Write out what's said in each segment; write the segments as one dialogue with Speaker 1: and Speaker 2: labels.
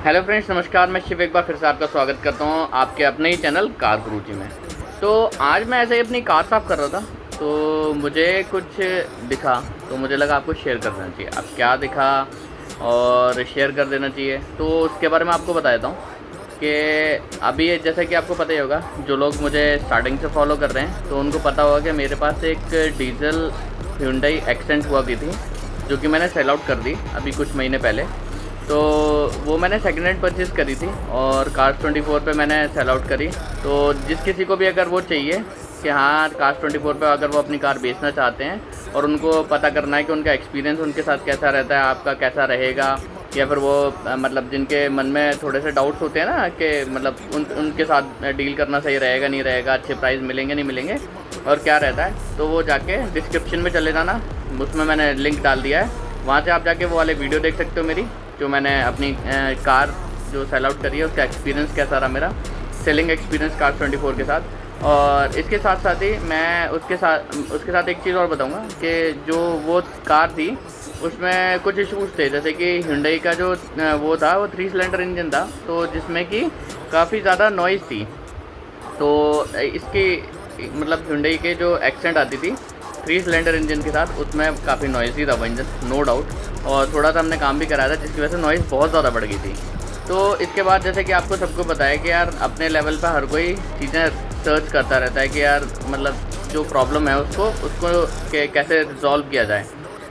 Speaker 1: Hello friends, नमस्कार। मैं शिव एक बार फिर से आपका स्वागत करता हूँ आपके अपने ही चैनल कार गुरुजी में। तो आज मैं ऐसे ही अपनी कार साफ़ कर रहा था, तो मुझे कुछ दिखा, तो मुझे लगा आपको शेयर कर देना चाहिए। अब क्या दिखा और शेयर कर देना चाहिए, तो उसके बारे में आपको बता देता हूँ कि अभी जैसे कि आपको पता ही होगा, जो लोग मुझे स्टार्टिंग से फॉलो कर रहे हैं तो उनको पता होगा कि मेरे पास एक डीजल Hyundai एक्सेंट हुआ की थी, जो कि मैंने सेल आउट कर दी अभी कुछ महीने पहले। तो वो मैंने सेकेंड हैंड परचेज़ करी थी और Cars24 पे मैंने सेल आउट करी। तो जिस किसी को भी अगर वो चाहिए कि हाँ, Cars24 पे अगर वो अपनी कार बेचना चाहते हैं और उनको पता करना है कि उनका एक्सपीरियंस उनके साथ कैसा रहता है, आपका कैसा रहेगा, या फिर वो मतलब जिनके मन में थोड़े से डाउट्स होते हैं ना कि मतलब उनके साथ डील करना सही रहेगा नहीं रहेगा, अच्छे प्राइस मिलेंगे नहीं मिलेंगे और क्या रहता है, तो वो जाके डिस्क्रिप्शन में चले जाना, उसमें मैंने लिंक डाल दिया है। वहाँ से आप जाके वो वाले वीडियो देख सकते हो मेरी, जो मैंने अपनी कार जो सेल आउट करी है उसका एक्सपीरियंस कैसा रहा, मेरा सेलिंग एक्सपीरियंस Cars24 के साथ। और इसके साथ साथ ही मैं उसके साथ एक चीज़ और बताऊंगा कि जो वो कार थी उसमें कुछ इशूज़ थे, जैसे कि Hyundai का जो वो था, वो 3 सिलेंडर इंजन था, तो जिसमें कि काफ़ी ज़्यादा नॉइज़ थी। तो इसकी मतलब Hyundai के जो एक्सेंट आती थी 3 सिलेंडर इंजन के साथ, उसमें काफ़ी नॉइज़ी था वो इंजन, नो डाउट। और थोड़ा सा हमने काम भी कराया था जिसकी वजह से नॉइज़ बहुत ज़्यादा बढ़ गई थी। तो इसके बाद जैसे कि आपको सबको पता है कि यार अपने लेवल पर हर कोई चीज़ें सर्च करता रहता है कि यार मतलब जो प्रॉब्लम है उसको कैसे रिजॉल्व किया जाए।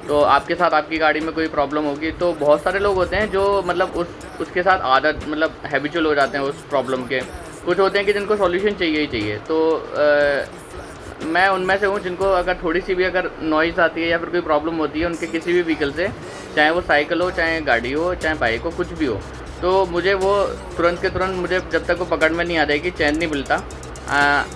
Speaker 1: तो आपके साथ आपकी गाड़ी में कोई प्रॉब्लम होगी तो बहुत सारे लोग होते हैं जो मतलब उसके साथ आदत मतलब हैबिचुअल हो जाते हैं उस प्रॉब्लम के। कुछ होते हैं कि जिनको सॉल्यूशन चाहिए ही चाहिए। तो मैं उनमें से हूँ जिनको अगर थोड़ी सी भी अगर नॉइज़ आती है या फिर कोई प्रॉब्लम होती है उनके किसी भी व्हीकल से, चाहे वो साइकिल हो, चाहे गाड़ी हो, चाहे बाइक हो, कुछ भी हो, तो मुझे वो तुरंत के तुरंत, मुझे जब तक वो पकड़ में नहीं आ जाएगी चैन नहीं मिलता।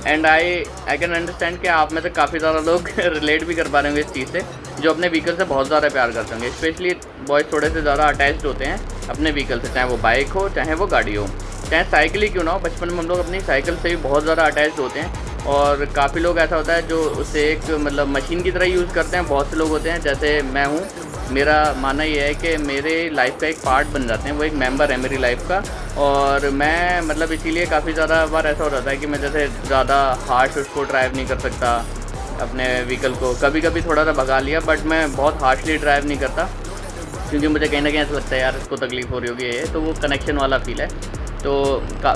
Speaker 1: एंड आई कैन अंडरस्टैंड कि आप में से काफ़ी ज़्यादा लोग रिलेट भी कर पा रहे होंगे इस चीज़ से, जो अपने व्हीकल से बहुत ज़्यादा प्यार करते होंगे। स्पेशली बॉयज़ थोड़े से ज़्यादा अटैच्ड होते हैं अपने व्हीकल से, चाहे वो बाइक हो, चाहे वो गाड़ी हो, चाहे साइकिल ही क्यों ना हो। बचपन में हम लोग अपनी साइकिल से भी बहुत ज़्यादा अटैच्ड होते हैं और काफ़ी लोग ऐसा होता है जो उसे एक मतलब मशीन की तरह यूज़ करते हैं। बहुत से लोग होते हैं, जैसे मैं हूँ, मेरा मानना ये है कि मेरे लाइफ का एक पार्ट बन जाते हैं, वो एक मेंबर है मेरी लाइफ का। और मैं मतलब इसीलिए काफ़ी ज़्यादा बार ऐसा हो जाता है कि मैं जैसे ज़्यादा हार्श उसको ड्राइव नहीं कर सकता अपने व्हीकल को। कभी कभी थोड़ा सा भगा लिया, बट मैं बहुत हार्शली ड्राइव नहीं करता, क्योंकि मुझे कहीं ना कहीं ऐसा लगता है यार इसको तकलीफ़ हो रही होगी ये, तो वो कनेक्शन वाला फील है। तो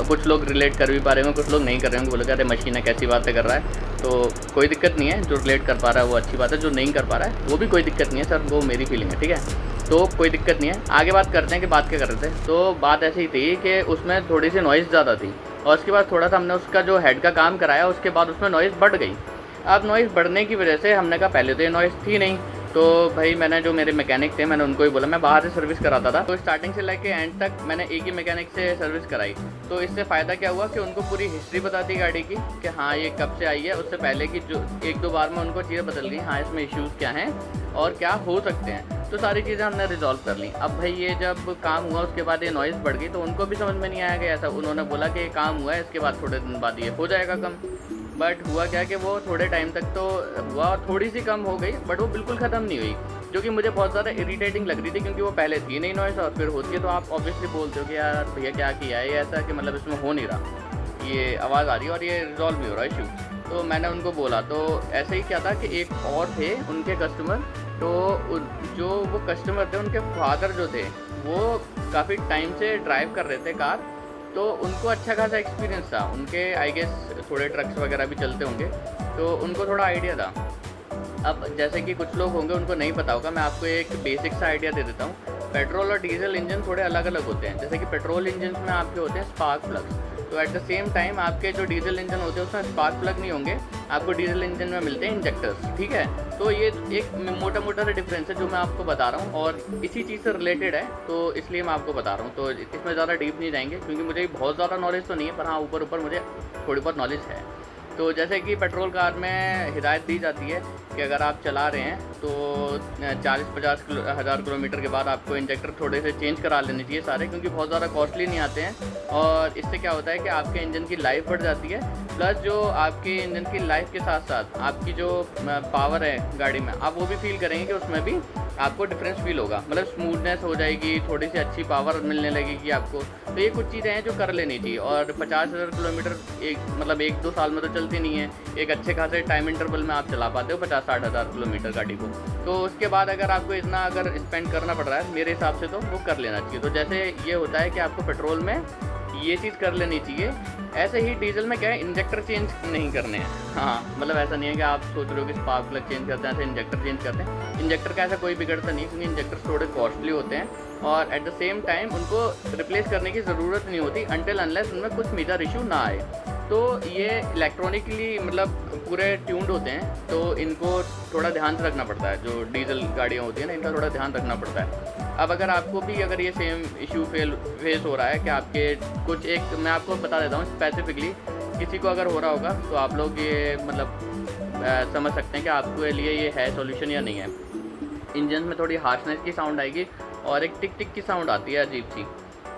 Speaker 1: कुछ लोग रिलेट कर भी पा रहे होंगे, कुछ लोग नहीं कर रहे होंगे, बोले अरे मशीन है कैसी बातें कर रहा है। तो कोई दिक्कत नहीं है, जो रिलेट कर पा रहा है वो अच्छी बात है, जो नहीं कर पा रहा है वो भी कोई दिक्कत नहीं है सर, वो मेरी फीलिंग है, ठीक है। तो कोई दिक्कत नहीं है, आगे बात करते हैं कि बात क्या कर रहे थे। तो बात ऐसी ही थी कि उसमें थोड़ी सी नॉइज़ ज़्यादा थी और उसके बाद थोड़ा सा हमने उसका जो हेड का काम कराया, उसके बाद उसमें नॉइज़ बढ़ गई। अब नॉइज़ बढ़ने की वजह से हमने कहा पहले तो ये नॉइज़ थी नहीं, तो भाई मैंने जो मेरे मैकेनिक थे मैंने उनको ही बोला, मैं बाहर से सर्विस कराता था, तो स्टार्टिंग से लेके एंड तक मैंने एक ही मैकेनिक से सर्विस कराई। तो इससे फ़ायदा क्या हुआ कि उनको पूरी हिस्ट्री बता दी गाड़ी की कि हाँ ये कब से आई है, उससे पहले की जो 1-2 बार में उनको चीज़ें बदल गई, हाँ इसमें इश्यूज़ क्या हैं और क्या हो सकते हैं, तो सारी चीज़ें हमने रिजॉल्व कर ली। अब भाई ये जब काम हुआ उसके बाद ये नॉइज़ बढ़ गई, तो उनको भी समझ में नहीं आया कि ऐसा, उन्होंने बोला कि ये काम हुआ है, इसके बाद थोड़े दिन बाद ये हो जाएगा कम। बट हुआ क्या कि वो थोड़े टाइम तक तो हुआ, थोड़ी सी कम हो गई, बट वो बिल्कुल ख़त्म नहीं हुई, जो कि मुझे बहुत ज़्यादा इरिटेटिंग लग रही थी, क्योंकि वो पहले थी नहीं नॉइज़ और फिर होती है तो आप ऑब्वियसली बोलते हो कि यार भैया क्या किया है, ये ऐसा कि मतलब इसमें हो नहीं रहा, ये आवाज़ आ रही है और ये रिजॉल्व नहीं हो रहा इशू। तो मैंने उनको बोला, तो ऐसे ही क्या था कि एक और थे उनके कस्टमर, तो जो वो कस्टमर थे उनके फादर जो थे वो काफ़ी टाइम से ड्राइव कर रहे थे कार, तो उनको अच्छा खासा एक्सपीरियंस था, उनके आई गेस थोड़े ट्रक्स वगैरह भी चलते होंगे, तो उनको थोड़ा आइडिया था। अब जैसे कि कुछ लोग होंगे उनको नहीं पता होगा, मैं आपको एक बेसिक सा आइडिया दे देता हूँ। पेट्रोल और डीजल इंजन थोड़े अलग अलग होते हैं। जैसे कि पेट्रोल इंजन में आपके होते हैं स्पार्क प्लग्स, तो एट द सेम टाइम आपके जो डीजल इंजन होते हैं उसमें स्पार्क प्लग नहीं होंगे, आपको डीजल इंजन में मिलते हैं इंजेक्टर्स, ठीक है। तो ये एक मोटा मोटा सा डिफरेंस है जो मैं आपको बता रहा हूँ और इसी चीज़ से रिलेटेड है, तो इसलिए मैं आपको बता रहा हूँ। तो इसमें ज़्यादा डीप नहीं जाएंगे क्योंकि मुझे बहुत ज़्यादा नॉलेज तो नहीं है, पर हाँ ऊपर ऊपर मुझे थोड़ी बहुत नॉलेज है। तो जैसे कि पेट्रोल कार में हिदायत दी जाती है कि अगर आप चला रहे हैं तो 40-50 हज़ार किलोमीटर के बाद आपको इंजेक्टर थोड़े से चेंज करा लेने चाहिए सारे, क्योंकि बहुत ज़्यादा कॉस्टली नहीं आते हैं। और इससे क्या होता है कि आपके इंजन की लाइफ बढ़ जाती है, प्लस जो आपके इंजन की लाइफ के साथ साथ आपकी जो पावर है गाड़ी में, आप वो भी फील करेंगे कि उसमें भी आपको डिफरेंस फील होगा, मतलब स्मूथनेस हो जाएगी, थोड़ी सी अच्छी पावर मिलने लगेगी आपको। तो ये कुछ चीज़ें हैं जो कर लेनी चाहिए। और 50,000 किलोमीटर मतलब 1-2 साल में तो चलती नहीं है, एक अच्छे खासे टाइम इंटरवल में आप चला पाते हो 50-60 हज़ार किलोमीटर गाड़ी को। तो उसके बाद अगर आपको इतना अगर स्पेंड करना पड़ रहा है मेरे हिसाब से तो वो कर लेना चाहिए। तो जैसे ये होता है कि आपको पेट्रोल में ये चीज़ कर लेनी चाहिए, ऐसे ही डीजल में क्या है, इंजेक्टर चेंज नहीं करने हैं। हाँ, मतलब ऐसा नहीं है कि आप सोच रहे हो कि स्पार्क प्लग चेंज करते हैं, ऐसे इंजेक्टर चेंज करते हैं। इंजेक्टर का ऐसा कोई बिगड़ता नहीं, क्योंकि इंजेक्टर थोड़े कॉस्टली होते हैं और एट द सेम टाइम उनको रिप्लेस करने की ज़रूरत नहीं होती अनटिल अनलेस उनमें कुछ मेजर इशू ना आए। तो ये इलेक्ट्रॉनिकली मतलब पूरे ट्यून्ड होते हैं, तो इनको थोड़ा ध्यान से रखना पड़ता है। जो डीजल गाड़ियाँ होती हैं ना, इनका थोड़ा ध्यान रखना पड़ता है। अब अगर आपको भी अगर ये सेम इशू फेस हो रहा है कि आपके कुछ एक, मैं आपको बता देता हूँ स्पेसिफिकली, किसी को अगर हो रहा होगा तो आप लोग ये मतलब समझ सकते हैं कि आपके लिए ये है सॉल्यूशन या नहीं है। इंजन में थोड़ी हार्शनेस की साउंड आएगी और एक टिक टिक की साउंड आती है अजीब सी,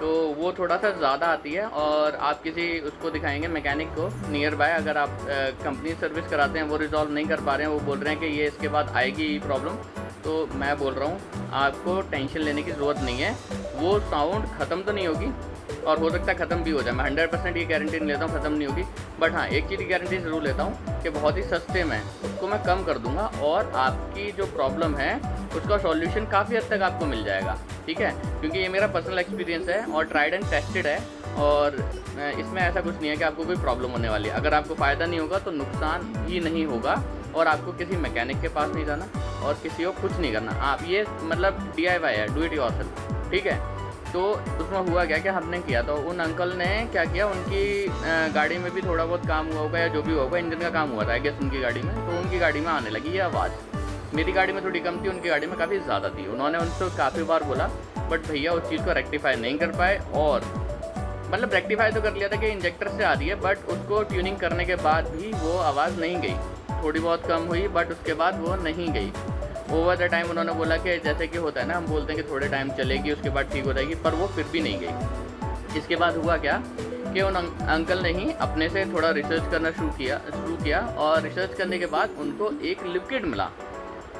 Speaker 1: तो वो थोड़ा सा ज़्यादा आती है। और आप किसी उसको दिखाएंगे मैकेनिक को नियर बाय, अगर आप कंपनी सर्विस कराते हैं, वो रिजॉल्व नहीं कर पा रहे हैं, वो बोल रहे हैं कि ये इसके बाद आएगी प्रॉब्लम, तो मैं बोल रहा हूँ आपको टेंशन लेने की ज़रूरत नहीं है। वो साउंड ख़त्म तो नहीं होगी, और हो सकता है ख़त्म भी हो जाए। मैं 100% ये गारंटी नहीं लेता हूँ ख़त्म नहीं होगी, बट हाँ एक चीज़ की गारंटी ज़रूर लेता हूँ कि बहुत ही सस्ते में उसको मैं कम कर दूँगा और आपकी जो प्रॉब्लम है उसका सॉल्यूशन काफ़ी हद तक आपको मिल जाएगा। ठीक है, क्योंकि ये मेरा पर्सनल एक्सपीरियंस है और ट्राइड एंड टेस्टेड है, और इसमें ऐसा कुछ नहीं है कि आपको कोई प्रॉब्लम होने वाली है। अगर आपको फ़ायदा नहीं होगा तो नुकसान ही नहीं होगा, और आपको किसी मैकेनिक के पास नहीं जाना और किसी को कुछ नहीं करना। आप ये मतलब DIY है, डू इट योरसेल्फ। ठीक है, तो उसमें हुआ क्या कि हमने किया, तो उन अंकल ने क्या किया, उनकी गाड़ी में भी थोड़ा बहुत काम हुआ होगा या जो भी होगा, इंजन का काम हुआ था आई गेस उनकी गाड़ी में, तो उनकी गाड़ी में आने लगी ये आवाज़। मेरी गाड़ी में थोड़ी कम थी, उनकी गाड़ी में काफ़ी ज़्यादा थी। उन्होंने उनसे काफ़ी बार बोला, बट भैया उस चीज़ को रेक्टिफाई नहीं कर पाए, और मतलब रेक्टिफाई तो कर लिया था कि इंजेक्टर से आ रही है, बट उसको ट्यूनिंग करने के बाद भी वो आवाज़ नहीं गई। थोड़ी बहुत कम हुई, बट उसके बाद वो नहीं गई। ओवर द टाइम उन्होंने बोला कि जैसे कि होता है ना, हम बोलते हैं कि थोड़े टाइम चलेगी उसके बाद ठीक हो जाएगी, पर वो फिर भी नहीं गई। इसके बाद हुआ क्या कि उन अंकल ने ही अपने से थोड़ा रिसर्च करना शुरू किया, और रिसर्च करने के बाद उनको एक लिक्विड मिला।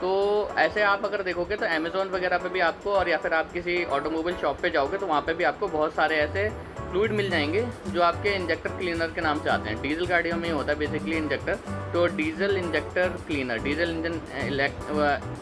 Speaker 1: तो ऐसे आप अगर देखोगे तो अमेज़ॉन वगैरह पे भी आपको, और या फिर आप किसी ऑटोमोबाइल शॉप पे जाओगे तो वहाँ पे भी आपको बहुत सारे ऐसे फ्लूइड मिल जाएंगे जो आपके इंजेक्टर क्लीनर के नाम से आते हैं। डीजल गाड़ियों में ही होता है बेसिकली इंजेक्टर, तो diesel injector cleaner, diesel engine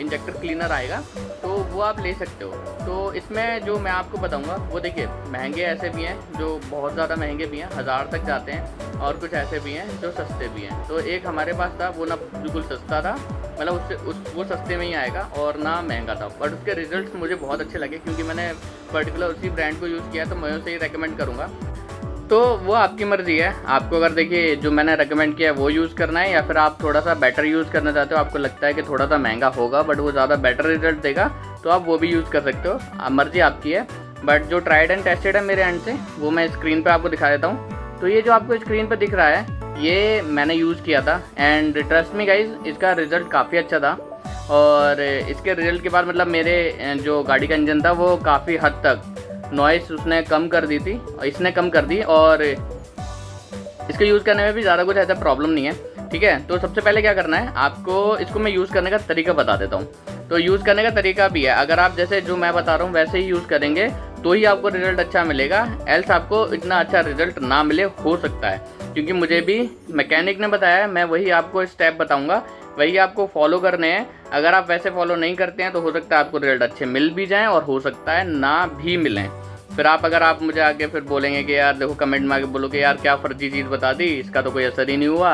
Speaker 1: injector cleaner आएगा, तो वो आप ले सकते हो। तो इसमें जो मैं आपको बताऊंगा वो देखिए, महंगे ऐसे भी हैं जो बहुत ज़्यादा महंगे भी हैं, 1000 तक जाते हैं, और कुछ ऐसे भी हैं जो सस्ते भी हैं। तो एक हमारे पास था, वो ना बिल्कुल सस्ता था, मतलब वो सस्ते में ही आएगा और ना महंगा था, बट उसके रिजल्ट्स मुझे बहुत अच्छे लगे, क्योंकि मैंने पर्टिकुलर उसी ब्रांड को यूज़ किया, तो मैं उसे ही रेकमेंड करूँगा। तो वो आपकी मर्ज़ी है, आपको अगर देखिए जो मैंने रेकमेंड किया है वो यूज़ करना है, या फिर आप थोड़ा सा बेटर यूज़ करना चाहते हो, आपको लगता है कि थोड़ा सा महंगा होगा बट वो ज़्यादा बेटर रिजल्ट देगा, तो आप वो भी यूज़ कर सकते हो, मर्ज़ी आपकी है। बट जो ट्राइड एंड टेस्टेड है मेरे एंड से, वो मैं स्क्रीन पर आपको दिखा देता हूँ। तो ये जो आपको स्क्रीन पर दिख रहा है, ये मैंने यूज़ किया था, एंड ट्रस्ट मी गाइज, इसका रिज़ल्ट काफ़ी अच्छा था। और इसके रिज़ल्ट के बाद मतलब मेरे जो गाड़ी का इंजन था वो काफ़ी हद तक नॉइस उसने कम कर दी थी, इसने कम कर दी, और इसके यूज़ करने में भी ज़्यादा कुछ ऐसा प्रॉब्लम नहीं है। ठीक है, तो सबसे पहले क्या करना है आपको, इसको मैं यूज़ करने का तरीका बता देता हूँ। तो यूज़ करने का तरीका भी है, अगर आप जैसे जो मैं बता रहा हूँ वैसे ही यूज़ करेंगे तो ही आपको रिज़ल्ट अच्छा मिलेगा, एल्स आपको इतना अच्छा रिज़ल्ट ना मिले, हो सकता है, क्योंकि मुझे भी मैकेनिक ने बताया है, मैं वही आपको स्टेप बताऊँगा, वही आपको फॉलो करने हैं। अगर आप वैसे फॉलो नहीं करते हैं तो हो सकता है आपको रिजल्ट अच्छे मिल भी जाएं, और हो सकता है ना भी मिलें। फिर अगर आप मुझे आगे फिर बोलेंगे कि यार देखो, कमेंट में आगे बोलोगे यार क्या फर्जी चीज़ बता दी, इसका तो कोई असर ही नहीं हुआ,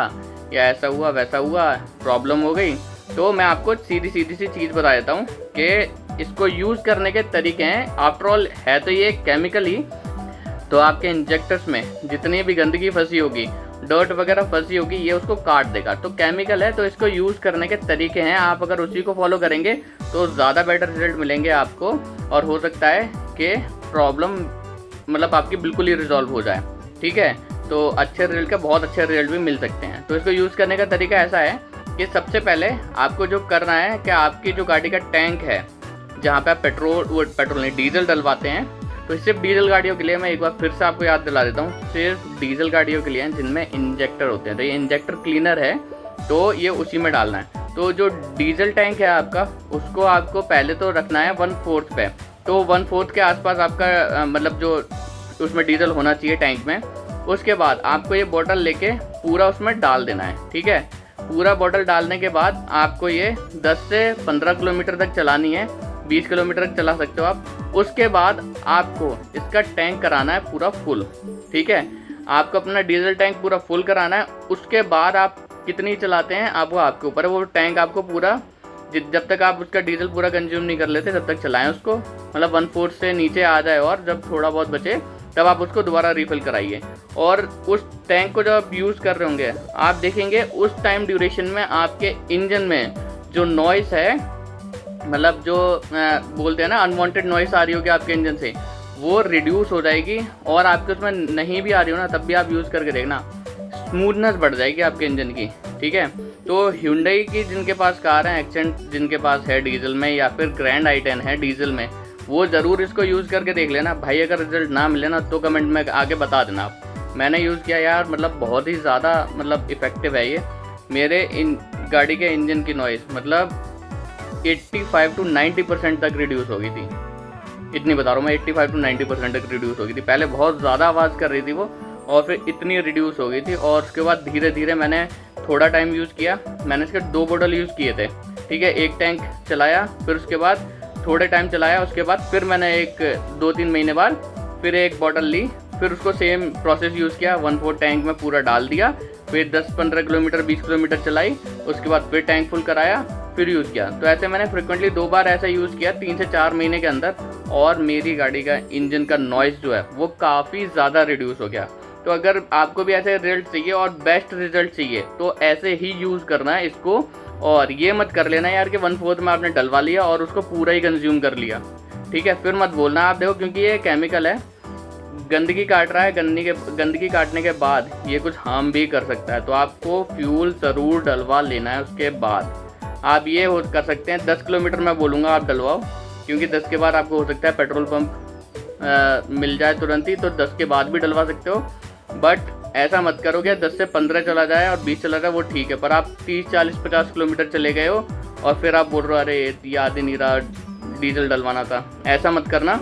Speaker 1: या ऐसा हुआ वैसा हुआ, प्रॉब्लम हो गई, तो मैं आपको सीधी सी चीज़ बता देता हूँ कि इसको यूज़ करने के तरीके हैं। आफ्टर ऑल है तो ये केमिकल ही, तो आपके इंजेक्टर्स में जितनी भी गंदगी फंसी होगी, डर्ट वगैरह फंसी होगी, ये उसको काट देगा। तो केमिकल है, तो इसको यूज़ करने के तरीके हैं, आप अगर उसी को फॉलो करेंगे तो ज़्यादा बेटर रिजल्ट मिलेंगे आपको, और हो सकता है कि प्रॉब्लम मतलब आपकी बिल्कुल ही रिजॉल्व हो जाए। ठीक है, तो अच्छे रिजल्ट का बहुत अच्छे रिजल्ट भी मिल सकते हैं। तो इसको यूज़ करने का तरीका ऐसा है कि सबसे पहले आपको जो करना है कि आपकी जो गाड़ी का टैंक है, जहाँ पे आप पेट्रोल नहीं डीजल डलवाते हैं, तो सिर्फ डीजल गाड़ियों के लिए मैं एक बार फिर से आपको याद दिला देता हूँ, सिर्फ डीजल गाड़ियों के लिए हैं जिनमें इंजेक्टर होते हैं। तो ये इंजेक्टर क्लीनर है, तो ये उसी में डालना है। तो जो डीजल टैंक है आपका, उसको आपको पहले तो रखना है 1/4 पे। तो 1/4 के आसपास आपका मतलब जो उसमें डीजल होना चाहिए टैंक में। उसके बाद आपको ये बोतल लेके पूरा उसमें डाल देना है, ठीक है। पूरा बोतल डालने के बाद आपको ये 10 से 15 किलोमीटर तक चलानी है, 20 किलोमीटर तक चला सकते हो आप। उसके बाद आपको इसका टैंक कराना है पूरा फुल, ठीक है। आपको अपना डीजल टैंक पूरा फुल कराना है। उसके बाद आप कितनी चलाते हैं आप वो आपके ऊपर है। वो टैंक आपको पूरा जब तक आप उसका डीजल पूरा कंज्यूम नहीं कर लेते तब तक चलाएं उसको, मतलब 1/4 से नीचे आ जाए और जब थोड़ा बहुत बचे तब आप उसको दोबारा रिफ़िल कराइए। और उस टैंक को जब आप यूज़ कर रहे होंगे आप देखेंगे उस टाइम ड्यूरेशन में आपके इंजन में जो नॉइस है, मतलब जो बोलते हैं ना अनवांटेड नॉइस आ रही होगी आपके इंजन से, वो रिड्यूस हो जाएगी। और आपके उसमें नहीं भी आ रही हो ना तब भी आप यूज़ करके देखना, स्मूथनेस बढ़ जाएगी आपके इंजन की, ठीक है। तो Hyundai की जिनके पास कार है, एक्सेंट जिनके पास है डीजल में, या फिर ग्रैंड i10 है डीजल में, वो ज़रूर इसको यूज़ करके देख लेना भाई। अगर रिजल्ट ना मिले ना तो कमेंट में आके बता देना आप। मैंने यूज़ किया यार, मतलब बहुत ही ज़्यादा मतलब इफ़ेक्टिव है ये। मेरे इन गाड़ी के इंजन की नॉइस मतलब 85 to 90% तक रिड्यूस हो गई थी। इतनी बता रहा हूँ मैं, 85 to 90% तक रिड्यूस हो गई थी। पहले बहुत ज़्यादा आवाज़ कर रही थी वो, और फिर इतनी रिड्यूस हो गई थी। और उसके बाद धीरे धीरे मैंने थोड़ा टाइम यूज़ किया, मैंने इसके 2 बोतल यूज़ किए थे, ठीक है। एक टैंक चलाया, फिर उसके बाद थोड़े टाइम चलाया, उसके बाद फिर मैंने 2-3 महीने बाद फिर एक बॉटल ली, फिर उसको सेम प्रोसेस यूज़ किया, 1/4 टैंक में पूरा डाल दिया, फिर 10-15 किलोमीटर 20 किलोमीटर चलाई, उसके बाद फिर टैंक फुल कराया, फिर यूज़ किया। तो ऐसे मैंने फ्रिक्वेंटली 2 बार ऐसा यूज़ किया 3 से 4 महीने के अंदर, और मेरी गाड़ी का इंजन का नॉइस जो है वो काफ़ी ज़्यादा रिड्यूस हो गया। तो अगर आपको भी ऐसे रिजल्ट चाहिए और बेस्ट रिजल्ट चाहिए तो ऐसे ही यूज़ करना है इसको। और ये मत कर लेना यार कि 1/4 में आपने डलवा लिया और उसको पूरा ही कंज्यूम कर लिया, ठीक है। फिर मत बोलना आप देखो, क्योंकि ये केमिकल है, गंदगी काट रहा है, गंदगी काटने के बाद ये कुछ हार्म भी कर सकता है। तो आपको फ्यूल ज़रूर डलवा लेना है। उसके बाद आप ये हो कर सकते हैं 10 किलोमीटर मैं बोलूँगा आप डलवाओ, क्योंकि 10 के बाद आपको हो सकता है पेट्रोल पंप मिल जाए तुरंत ही, तो 10 के बाद भी डलवा सकते हो। बट ऐसा मत करो कि 10 से 15 चला जाए और 20 चला जाए, वो ठीक है। पर आप 30, 40, 50 किलोमीटर चले गए हो और फिर आप बोल रहे हो अरे याद ही नहीं रहा डीजल डलवाना था, ऐसा मत करना।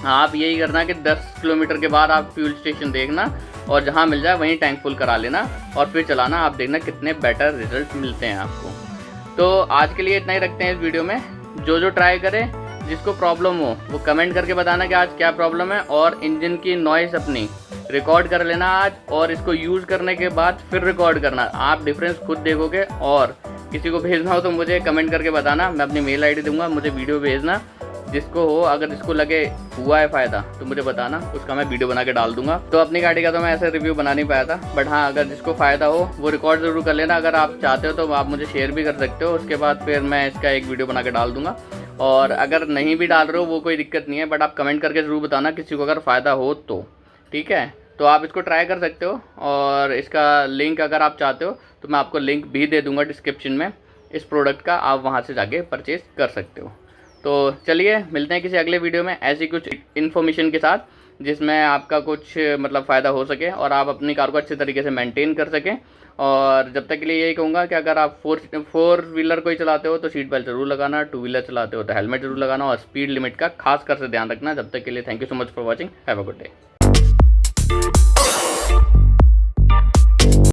Speaker 1: आप यही करना कि 10 किलोमीटर के बाद आप फ्यूल स्टेशन देखना और जहाँ मिल जाए वहीं टैंक फुल करा लेना और फिर चलाना। आप देखना कितने बेटर रिजल्ट मिलते हैं आपको। तो आज के लिए इतना ही रखते हैं इस वीडियो में। जो ट्राई करे, जिसको प्रॉब्लम हो वो कमेंट करके बताना कि आज क्या प्रॉब्लम है, और इंजन की नॉइस अपनी रिकॉर्ड कर लेना आज, और इसको यूज़ करने के बाद फिर रिकॉर्ड करना। आप डिफरेंस खुद देखोगे। और किसी को भेजना हो तो मुझे कमेंट करके बताना, मैं अपनी मेल आईडी दूंगा, मुझे वीडियो भेजना जिसको हो। अगर जिसको लगे हुआ है फ़ायदा तो मुझे बताना, उसका मैं वीडियो बना के डाल दूंगा। तो अपनी गाड़ी का तो मैं ऐसे रिव्यू बना नहीं पाया था, बट हाँ अगर जिसको फ़ायदा हो वो रिकॉर्ड ज़रूर कर लेना। अगर आप चाहते हो तो आप मुझे शेयर भी कर सकते हो, उसके बाद फिर मैं इसका एक वीडियो बना के डाल दूँगा। और अगर नहीं भी डाल रहे हो वो कोई दिक्कत नहीं है, बट आप कमेंट करके ज़रूर बताना किसी को अगर फ़ायदा हो तो, ठीक है। तो आप इसको ट्राई कर सकते हो, और इसका लिंक अगर आप चाहते हो तो मैं आपको लिंक भी दे दूँगा डिस्क्रिप्शन में इस प्रोडक्ट का, आप वहाँ से जाके परचेज़ कर सकते हो। तो चलिए मिलते हैं किसी अगले वीडियो में ऐसी कुछ इन्फॉर्मेशन के साथ जिसमें आपका कुछ मतलब फ़ायदा हो सके और आप अपनी कार को अच्छे तरीके से मेंटेन कर सकें। और जब तक के लिए यही कहूँगा कि अगर आप फोर व्हीलर कोई चलाते हो तो सीट बेल्ट ज़रूर लगाना, 2 व्हीलर चलाते हो तो हेलमेट ज़रूर लगाना, और स्पीड लिमिट का खास कर से ध्यान रखना। जब तक के लिए thank you so much for watching, have a good day.